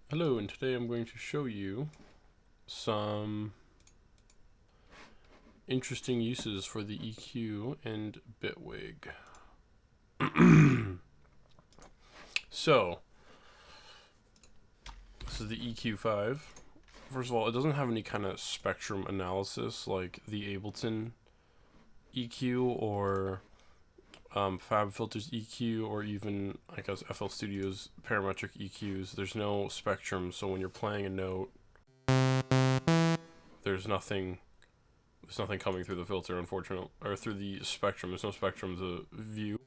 Hello, and today I'm going to show you some interesting uses for the EQ and Bitwig. So, this is the EQ5. First of all, it doesn't have any kind of spectrum analysis like the Abelton EQ or FabFilter's EQ, or even, I guess, FL Studio's parametric EQs. There's no spectrum, so when you're playing a note, there's nothing coming through the filter, unfortunately, or through the spectrum. There's no spectrum to view.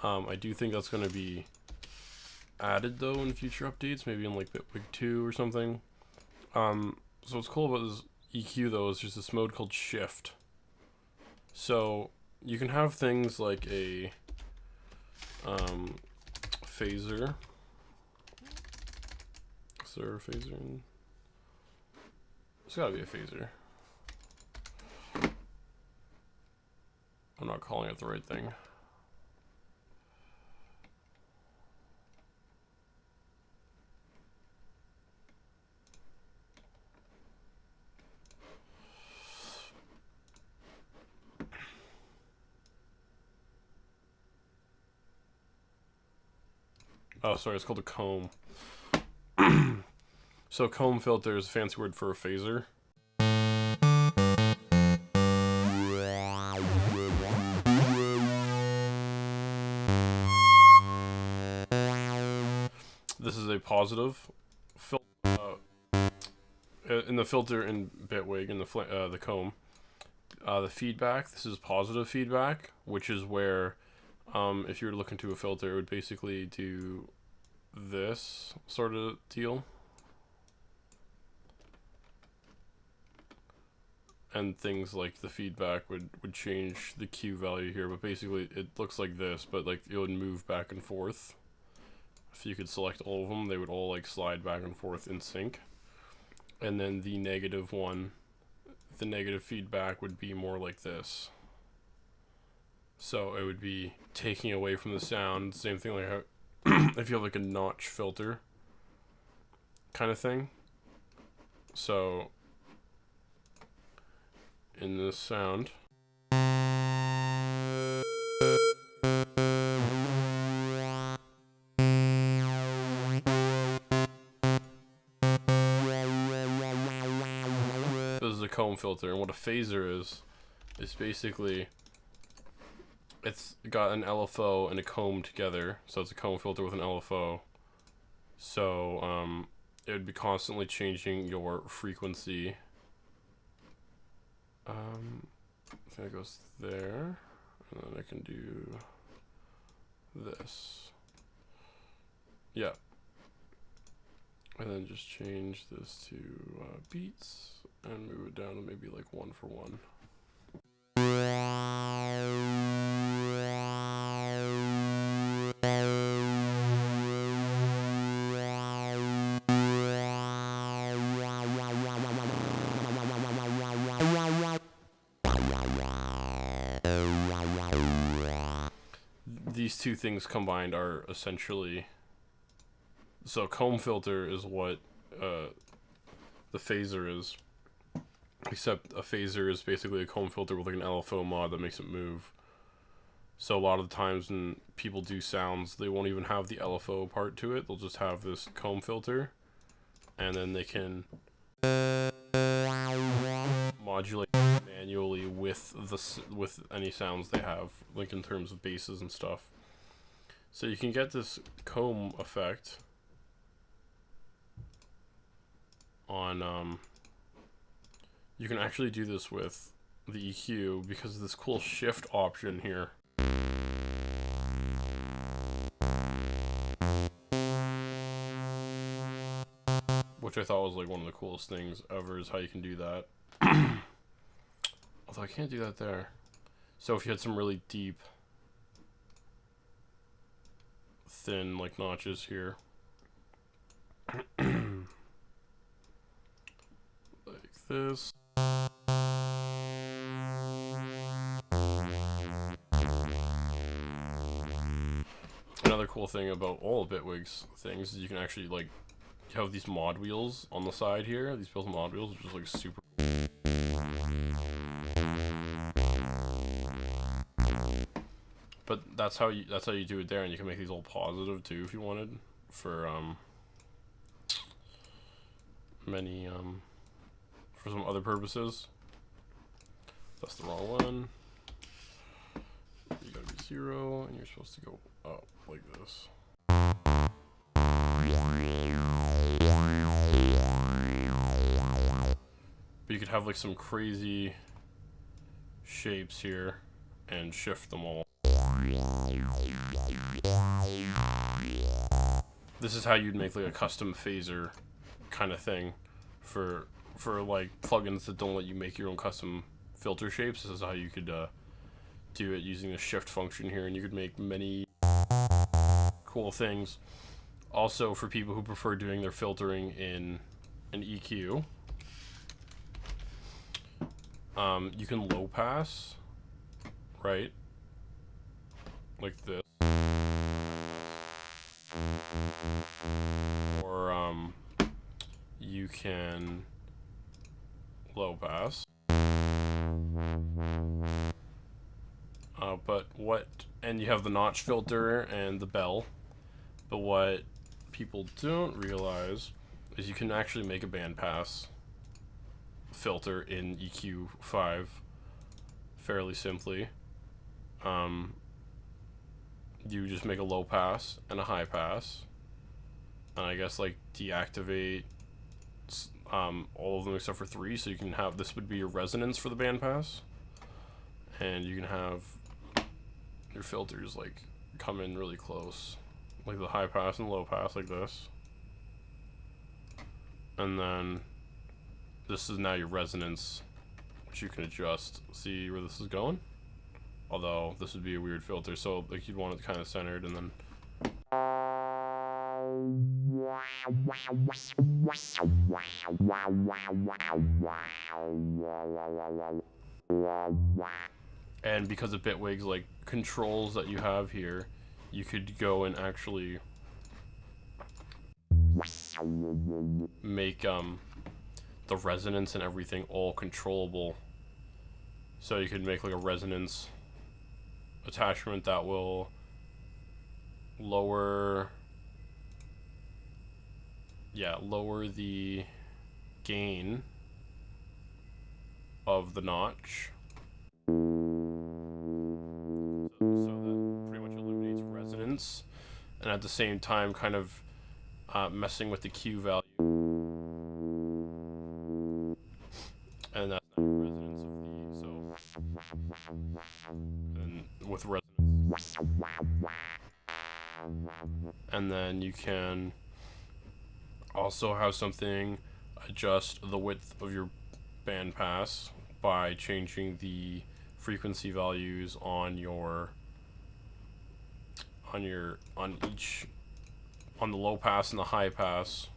I do think that's going to be added, though, in future updates, maybe in, like, Bitwig 2 or something. So what's cool about this EQ, though, is there's this mode called Shift. So you can have things like a phaser. Is there a phaser in? There's gotta be a phaser. I'm not calling it the right thing. Oh, sorry, it's called a comb. So comb filter is a fancy word for a phaser. This is a positive filter in the filter in Bitwig, in the comb. The feedback, this is positive feedback, which is where if you were looking to a filter, it would basically do this sort of deal. And things like the feedback would change the Q value here, but basically it looks like this, but like it would move back and forth. If you could select all of them, they would all like slide back and forth in sync. And then the negative one, the negative feedback would be more like this. So it would be taking away from the sound, same thing like how if you have like a notch filter kind of thing. So in this sound, this is a comb filter, and what a phaser is basically it's got an LFO and a comb together, so it's a comb filter with an LFO. So it would be constantly changing your frequency. I think it goes there, and then I can do this. Yeah. And then just change this to beats and move it down to maybe like 1:1. These two things combined are essentially, so comb filter is what the phaser is, except a phaser is basically a comb filter with like an LFO mod that makes it move. So a lot of the times when people do sounds, they won't even have the LFO part to it, they'll just have this comb filter, and then they can modulate manually with any sounds they have, like in terms of basses and stuff. So you can get this comb effect on you can actually do this with the EQ because of this cool shift option here. Which I thought was like one of the coolest things ever, is how you can do that. Although I can't do that there. So if you had some really deep, thin like notches here, like this. another cool thing about all of Bitwig's things is you can actually, like, you have these mod wheels on the side here, these built mod wheels, which is like super. But that's how you do it there, and you can make these all positive too if you wanted for many for some other purposes. That's the wrong one. You gotta be 0, and you're supposed to go up like this. But you could have like some crazy shapes here and shift them all. This is how you'd make like a custom phaser kind of thing for like plugins that don't let you make your own custom filter shapes. This is how you could do it using the shift function here, and you could make many cool things. Also, for people who prefer doing their filtering in an EQ, you can low pass, right? Like this. Or you can low pass. And you have the notch filter and the bell. But what people don't realize is you can actually make a bandpass filter in EQ5 fairly simply. You just make a low pass and a high pass, and I guess like deactivate all of them except for 3, so you can have, this would be your resonance for the bandpass, and you can have your filters like come in really close, like the high pass and low pass like this, and then this is now your resonance, which you can adjust. See where this is going? Although this would be a weird filter, so like you'd want it kind of centered, and then and because of Bitwig's like controls that you have here, you could go and actually make the resonance and everything all controllable. So you could make like a resonance attachment that will lower the gain of the notch, so that pretty much eliminates resonance, and at the same time kind of messing with the Q value, and that's not resonance of the, so and with resonance, and then you can also have something adjust the width of your bandpass by changing the frequency values on the low pass and the high pass.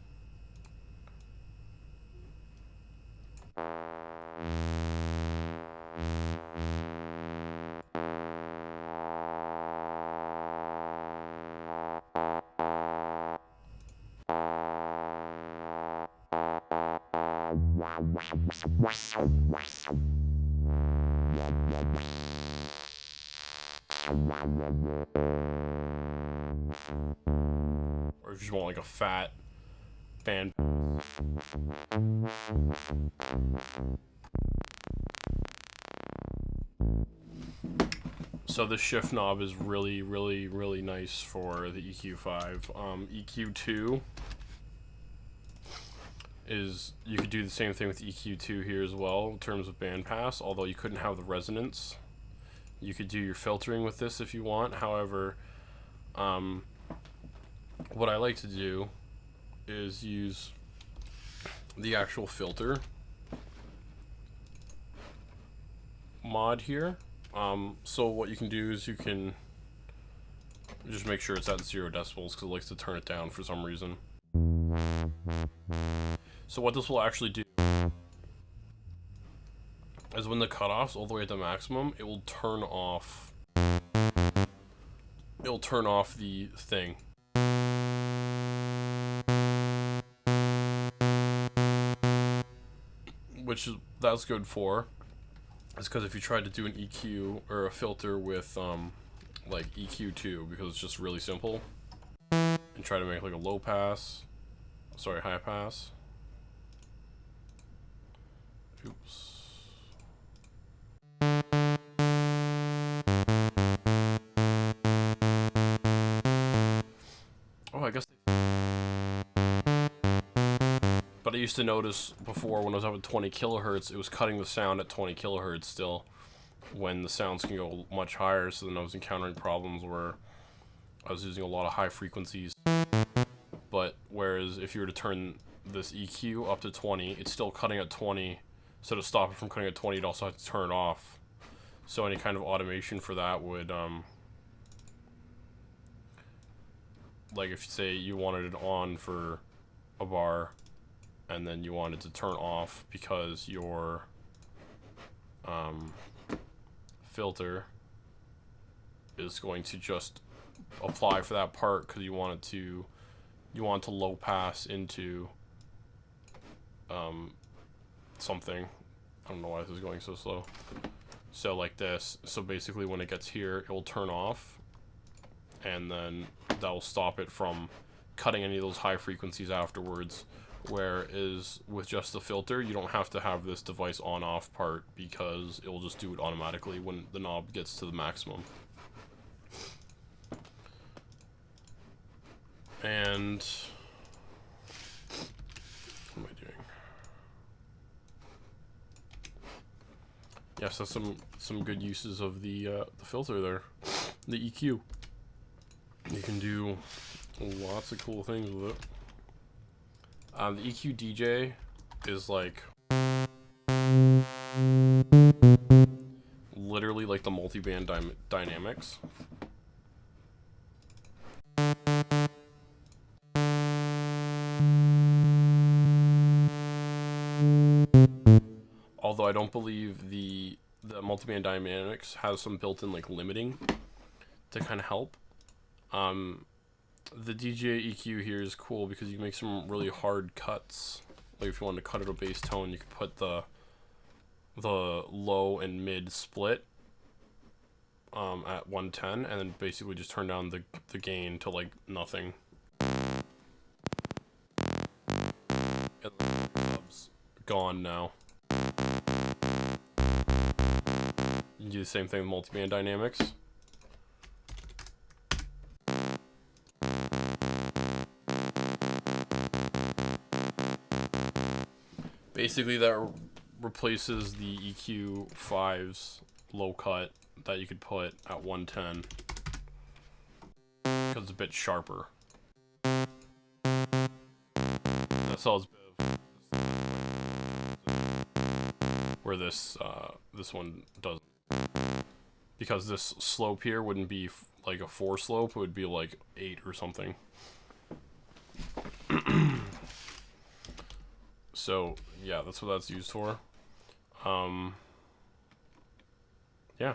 Or if you just want like a fat band. So the shift knob is really, really, really nice for the EQ5. EQ2 is, you could do the same thing with EQ2 here as well in terms of bandpass, although you couldn't have the resonance. You could do your filtering with this if you want. However, what I like to do is use the actual filter mod here. So what you can do is you can just make sure it's at 0 decibels because it likes to turn it down for some reason. So what this will actually do is when the cutoff's all the way at the maximum, it will turn off it'll turn off the thing. Which that's good for. It's because if you tried to do an EQ or a filter with like EQ2, because it's just really simple, and try to make like a low pass, sorry, high pass. Oops. Oh, I guess. But I used to notice before when I was up at 20 kilohertz, it was cutting the sound at 20 kilohertz still, when the sounds can go much higher. So then I was encountering problems where I was using a lot of high frequencies. But whereas if you were to turn this EQ up to 20, it's still cutting at 20. So to stop it from cutting at 20, you'd also have to turn it off. So any kind of automation for that would, like if say you wanted it on for a bar, and then you wanted to turn off because your filter is going to just apply for that part because you want to low pass into something. I don't know why this is going so slow. So like this. So basically when it gets here, it will turn off, and then that will stop it from cutting any of those high frequencies afterwards. Whereas with just the filter, you don't have to have this device on-off part because it will just do it automatically when the knob gets to the maximum. And what am I doing? Yes, that's some good uses of the filter there, the EQ. You can do lots of cool things with it. The EQ DJ is like literally like the multiband dynamics. Although I don't believe the multiband dynamics has some built-in like limiting to kind of help. The DJ EQ here is cool because you can make some really hard cuts. Like if you wanted to cut at a bass tone, you could put the low and mid split at 110, and then basically just turn down the gain to like nothing. And the knob's gone now. You can do the same thing with multiband dynamics. Basically, that replaces the EQ5's low cut that you could put at 110 because it's a bit sharper. That's all. Where this one doesn't, because this slope here wouldn't be like a 4 slope; it would be like 8 or something. So yeah, that's what that's used for. Yeah.